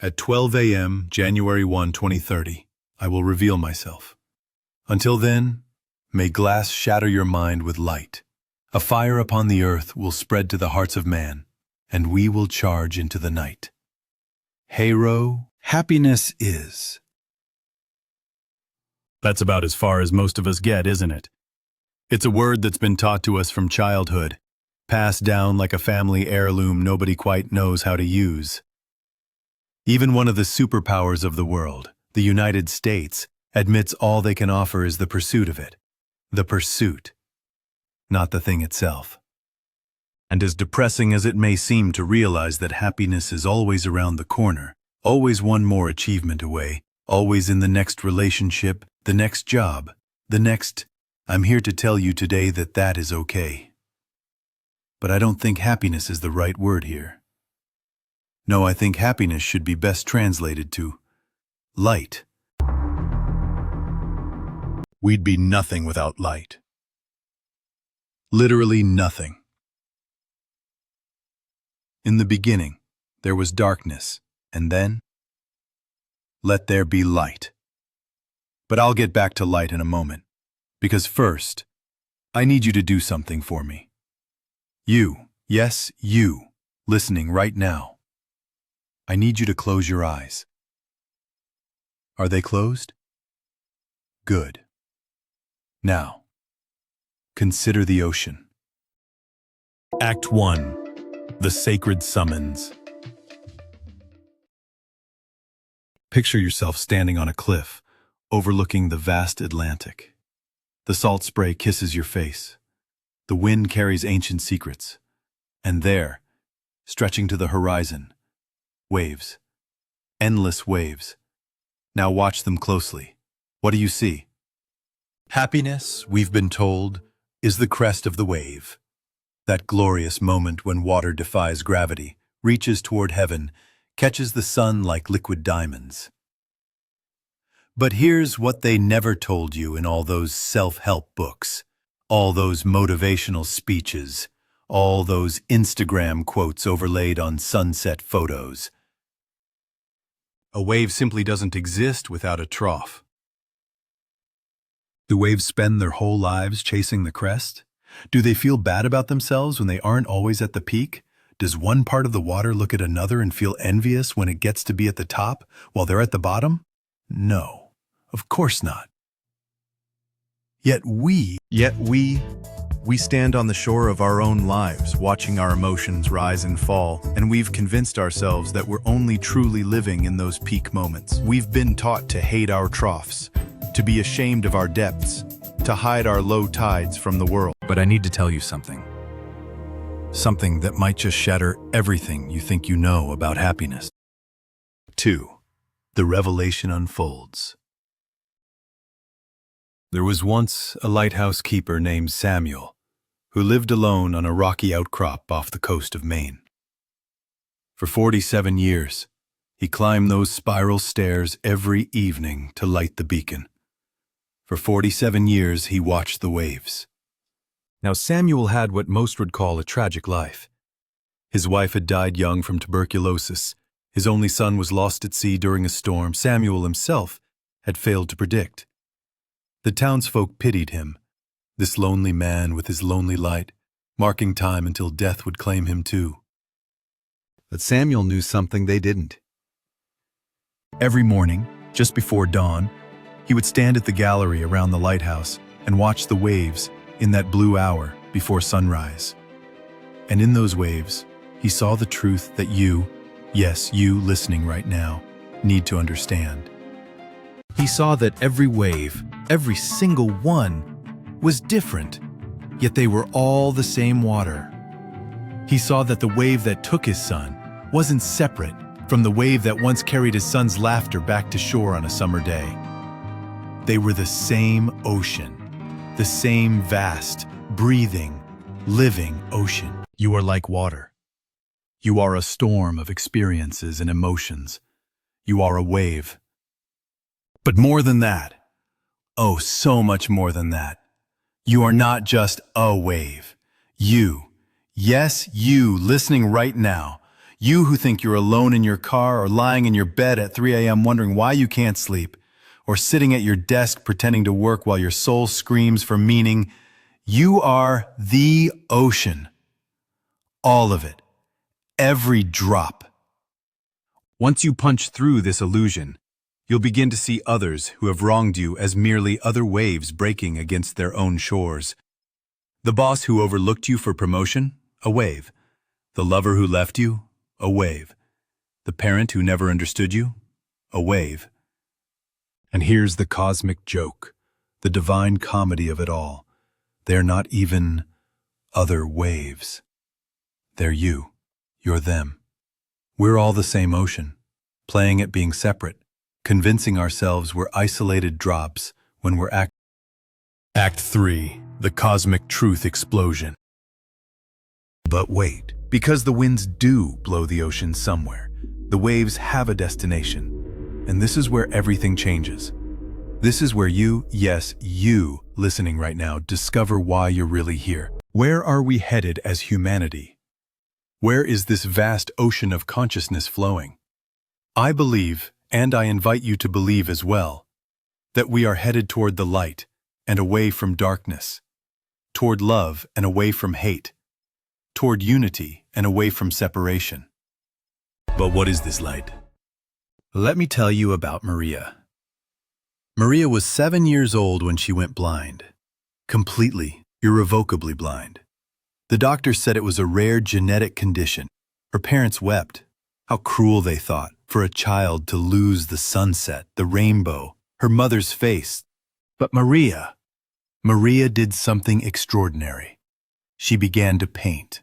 At 12 a.m., January 1, 2030, I will reveal myself. Until then, may glass shatter your mind with light. A fire upon the earth will spread to the hearts of man, and we will charge into the night. Hero, happiness is. That's about as far as most of us get, isn't it? It's a word that's been taught to us from childhood, passed down like a family heirloom nobody quite knows how to use. Even one of the superpowers of the world, the United States, admits all they can offer is the pursuit of it. The pursuit, not the thing itself. And as depressing as it may seem to realize that happiness is always around the corner, always one more achievement away, always in the next relationship, the next job, the next, I'm here to tell you today that that is okay. But I don't think happiness is the right word here. No, I think happiness should be best translated to light. We'd be nothing without light. Literally nothing. In the beginning, there was darkness, and then, let there be light. But I'll get back to light in a moment, because first, I need you to do something for me. You, yes, you, listening right now. I need you to close your eyes. Are they closed? Good. Now, consider the ocean. Act 1. The Sacred Summons. Picture yourself standing on a cliff, overlooking the vast Atlantic. The salt spray kisses your face. The wind carries ancient secrets. And there, stretching to the horizon, waves. Endless waves. Now watch them closely. What do you see? Happiness, we've been told, is the crest of the wave. That glorious moment when water defies gravity, reaches toward heaven, catches the sun like liquid diamonds. But here's what they never told you in all those self-help books, all those motivational speeches, all those Instagram quotes overlaid on sunset photos. A wave simply doesn't exist without a trough. Do waves spend their whole lives chasing the crest? Do they feel bad about themselves when they aren't always at the peak? Does one part of the water look at another and feel envious when it gets to be at the top while they're at the bottom? No, of course not. Yet we stand on the shore of our own lives, watching our emotions rise and fall, and we've convinced ourselves that we're only truly living in those peak moments. We've been taught to hate our troughs, to be ashamed of our depths, to hide our low tides from the world. But I need to tell you something. Something that might just shatter everything you think you know about happiness. 2. The revelation unfolds. There was once a lighthouse keeper named Samuel, who lived alone on a rocky outcrop off the coast of Maine. For 47 years, he climbed those spiral stairs every evening to light the beacon. For 47 years, he watched the waves. Now, Samuel had what most would call a tragic life. His wife had died young from tuberculosis. His only son was lost at sea during a storm Samuel himself had failed to predict. The townsfolk pitied him, this lonely man with his lonely light, marking time until death would claim him too. But Samuel knew something they didn't. Every morning, just before dawn, he would stand at the gallery around the lighthouse and watch the waves in that blue hour before sunrise. And in those waves, he saw the truth that you, yes, you listening right now, need to understand. He saw that every wave, every single one, was different, yet they were all the same water. He saw that the wave that took his son wasn't separate from the wave that once carried his son's laughter back to shore on a summer day. They were the same ocean, the same vast, breathing, living ocean. You are like water. You are a storm of experiences and emotions. You are a wave. But more than that, oh, so much more than that, you are not just a wave. You, yes, you listening right now, You who think you're alone in your car or lying in your bed at 3 a.m. wondering why you can't sleep, or sitting at your desk pretending to work while your soul screams for meaning, you are the ocean. All of it. Every drop. Once you punch through this illusion, you'll begin to see others who have wronged you as merely other waves breaking against their own shores. The boss who overlooked you for promotion? A wave. The lover who left you? A wave. The parent who never understood you? A wave. And here's the cosmic joke, the divine comedy of it all. They're not even other waves. They're you. You're them. We're all the same ocean, playing at being separate, convincing ourselves we're isolated drops when we're Act 3, the cosmic truth explosion. But wait, because the winds do blow the ocean somewhere, the waves have a destination, and this is where everything changes. This is where you, yes, you, listening right now, discover why you're really here. Where are we headed as humanity? Where is this vast ocean of consciousness flowing? I believe, and I invite you to believe as well, that we are headed toward the light and away from darkness, toward love and away from hate, toward unity and away from separation. But what is this light? Let me tell you about Maria. Maria was 7 years old when she went blind. Completely, irrevocably blind. The doctor said it was a rare genetic condition. Her parents wept. How cruel, they thought, for a child to lose the sunset, the rainbow, her mother's face. But Maria did something extraordinary. She began to paint.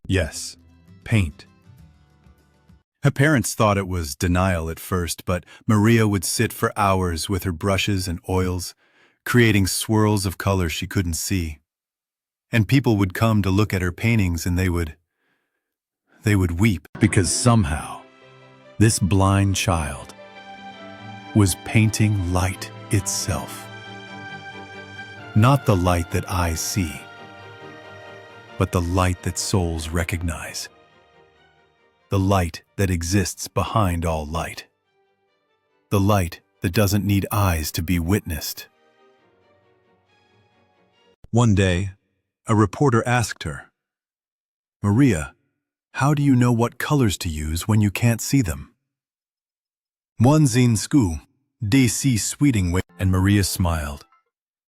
Yes, paint. Her parents thought it was denial at first, but Maria would sit for hours with her brushes and oils, creating swirls of color she couldn't see. And people would come to look at her paintings and they would weep, because somehow this blind child was painting light itself. Not the light that eyes see, but the light that souls recognize. The light that exists behind all light. The light that doesn't need eyes to be witnessed. One day, a reporter asked her, "Maria, how do you know what colors to use when you can't see them?" "One zin sku, DC sweeting way," and Maria smiled.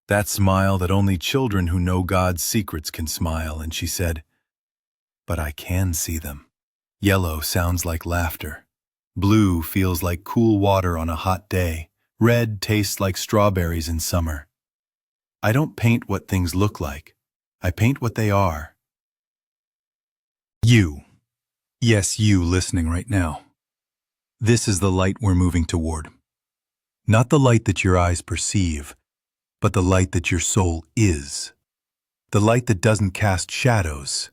That smile that only children who know God's secrets can smile, and she said, "But I can see them. Yellow sounds like laughter. Blue feels like cool water on a hot day. Red tastes like strawberries in summer. I don't paint what things look like. I paint what they are." You. Yes, you listening right now. This is the light we're moving toward. Not the light that your eyes perceive, but the light that your soul is. The light that doesn't cast shadows,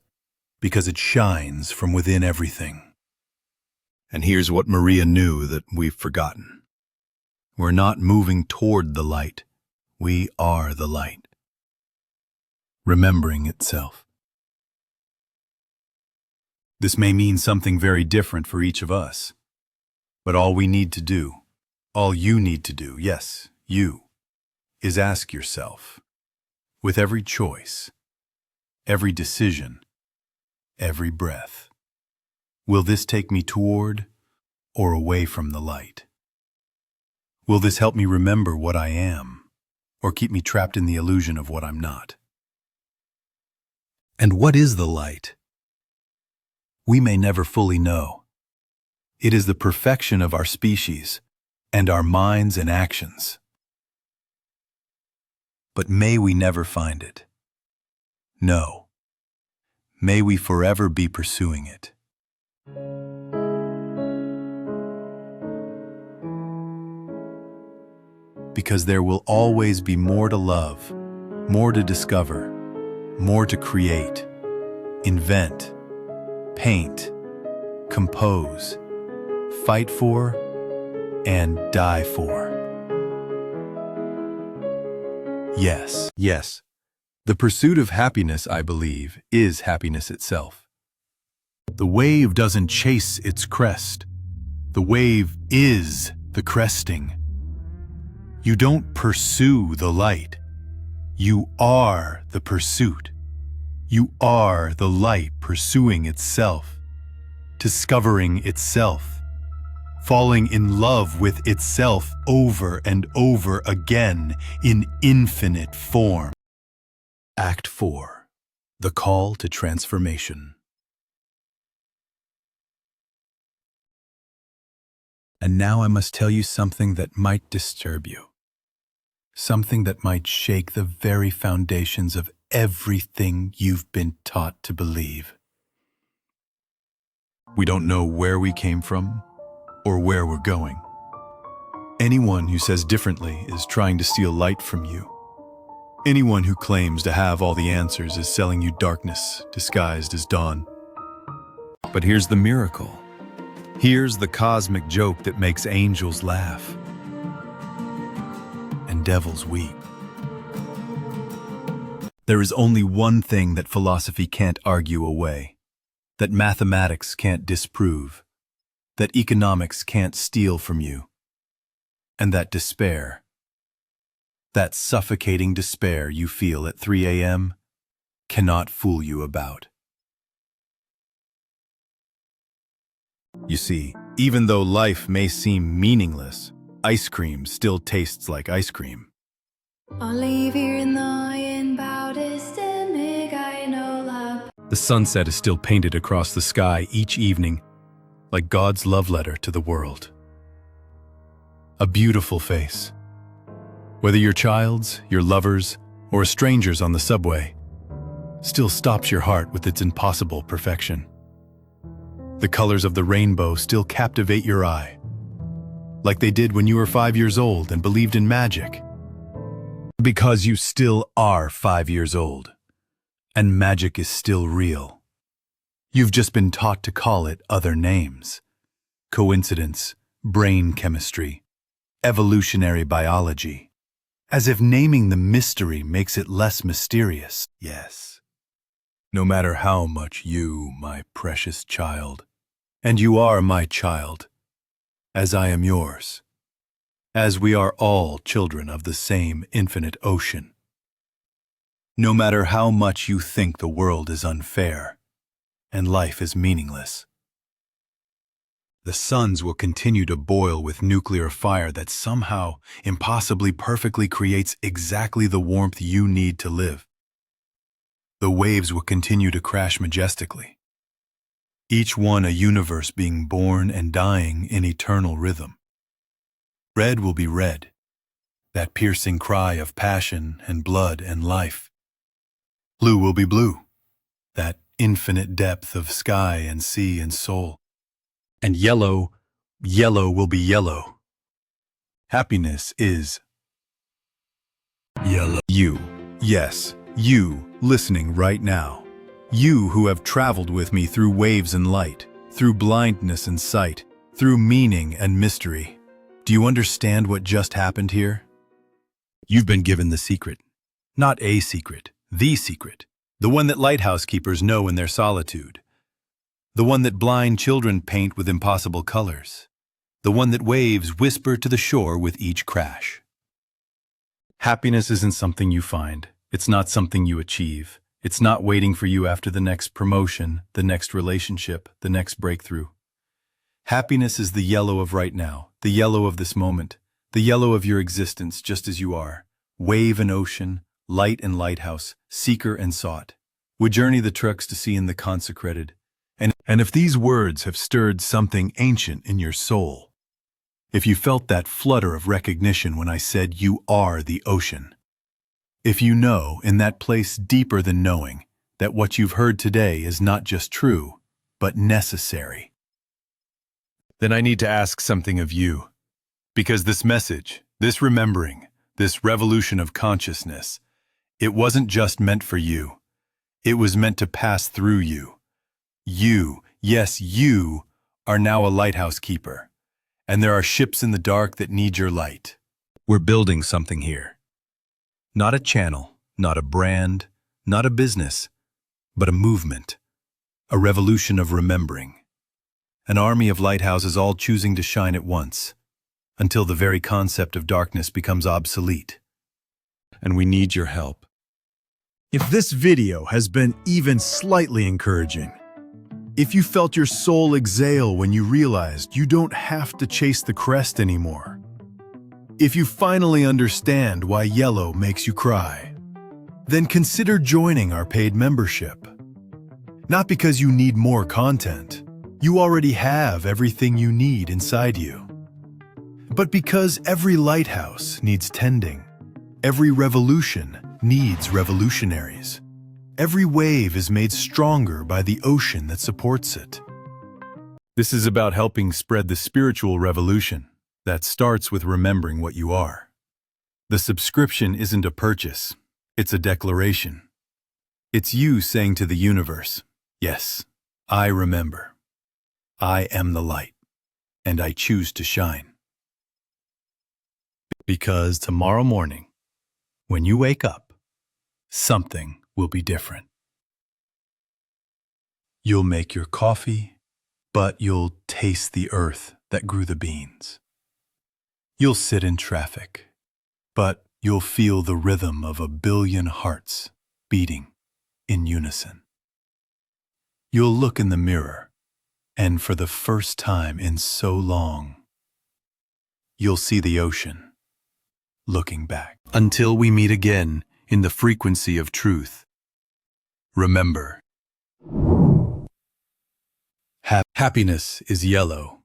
because it shines from within everything. And here's what Maria knew that we've forgotten. We're not moving toward the light. We are the light. Remembering itself. This may mean something very different for each of us, but all we need to do, all you need to do, yes, you, is ask yourself, with every choice, every decision, every breath, will this take me toward or away from the light? Will this help me remember what I am, or keep me trapped in the illusion of what I'm not? And what is the light? We may never fully know. It is the perfection of our species and our minds and actions. But may we never find it. No. May we forever be pursuing it. Because there will always be more to love, more to discover, more to create, invent, paint, compose, fight for, and die for. Yes, The pursuit of happiness, I believe, is happiness itself. The wave doesn't chase its crest. The wave is the cresting. You don't pursue the light. You are the pursuit. You are the light pursuing itself, discovering itself, falling in love with itself over and over again in infinite form. Act 4. The Call to Transformation. And now I must tell you something that might disturb you. Something that might shake the very foundations of everything you've been taught to believe. We don't know where we came from or where we're going. Anyone who says differently is trying to steal light from you. Anyone who claims to have all the answers is selling you darkness disguised as dawn. But here's the miracle. Here's the cosmic joke that makes angels laugh and devils weep. There is only one thing that philosophy can't argue away, that mathematics can't disprove, that economics can't steal from you, and that despair, that suffocating despair you feel at 3 a.m., cannot fool you about. You see, even though life may seem meaningless, ice cream still tastes like ice cream. The sunset is still painted across the sky each evening, like God's love letter to the world. A beautiful face. Whether your child's, your lover's, or a stranger's on the subway, still stops your heart with its impossible perfection. The colors of the rainbow still captivate your eye, like they did when you were 5 years old and believed in magic. Because you still are 5 years old, and magic is still real. You've just been taught to call it other names. Coincidence, brain chemistry, evolutionary biology. As if naming the mystery makes it less mysterious. Yes. No matter how much you, my precious child, and you are my child, as I am yours, as we are all children of the same infinite ocean. No matter how much you think the world is unfair and life is meaningless, the suns will continue to boil with nuclear fire that somehow, impossibly perfectly creates exactly the warmth you need to live. The waves will continue to crash majestically, each one a universe being born and dying in eternal rhythm. Red will be red, that piercing cry of passion and blood and life. Blue will be blue, that infinite depth of sky and sea and soul. And yellow will be yellow. Happiness is yellow. You, yes, you listening right now. You who have traveled with me through waves and light, through blindness and sight, through meaning and mystery. Do you understand what just happened here? You've been given the secret. Not a secret, the secret. The one that lighthouse keepers know in their solitude. The one that blind children paint with impossible colors. The one that waves whisper to the shore with each crash. Happiness isn't something you find. It's not something you achieve. It's not waiting for you after the next promotion, the next relationship, the next breakthrough. Happiness is the yellow of right now, the yellow of this moment, the yellow of your existence just as you are. Wave and ocean, light and lighthouse, seeker and sought. We journey the trucks to see in the consecrated. And if these words have stirred something ancient in your soul, if you felt that flutter of recognition when I said you are the ocean, if you know in that place deeper than knowing that what you've heard today is not just true, but necessary, then I need to ask something of you. Because this message, this remembering, this revolution of consciousness, it wasn't just meant for you. It was meant to pass through you. You, yes, you, are now a lighthouse keeper. And there are ships in the dark that need your light. We're building something here. Not a channel, not a brand, Not a business, but a movement, a revolution of remembering. An army of lighthouses all choosing to shine at once, until the very concept of darkness becomes obsolete. And we need your help. If this video has been even slightly encouraging, if you felt your soul exhale when you realized you don't have to chase the crest anymore, if you finally understand why yellow makes you cry, then consider joining our paid membership. Not because you need more content, you already have everything you need inside you, but because every lighthouse needs tending, every revolution needs revolutionaries. Every wave is made stronger by the ocean that supports it. This is about helping spread the spiritual revolution that starts with remembering what you are. The subscription isn't a purchase, it's a declaration. It's you saying to the universe, yes, I remember. I am the light, and I choose to shine. Because tomorrow morning, when you wake up, something will be different. You'll make your coffee, but you'll taste the earth that grew the beans. You'll sit in traffic, but you'll feel the rhythm of 1 billion hearts beating in unison. You'll look in the mirror, and for the first time in so long, you'll see the ocean looking back. Until we meet again in the frequency of truth, remember, happiness is yellow.